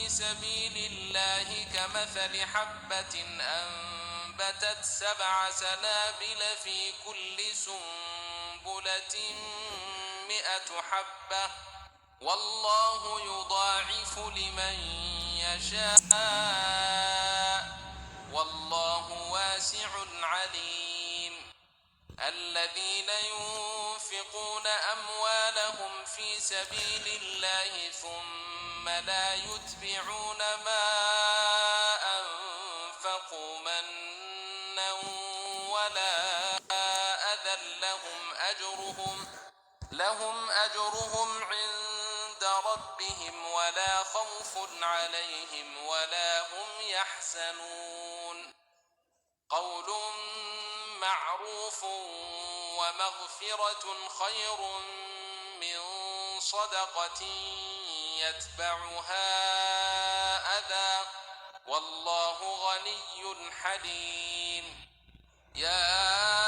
في سبيل الله كمثل حبة أنبتت 7 سنابل في كل سنبلة 100 حبة والله يضاعف لمن يشاء والله واسع عليم. الذين ينفقون أموالهم في سبيل الله ثم لا يتبعون ما أنفقوا منا ولا أذى لهم أجرهم عند ربهم ولا خوف عليهم ولا هم يحزنون. قول معروف ومغفرة خير من صدقة يتبعها أذى والله غني حليم. يا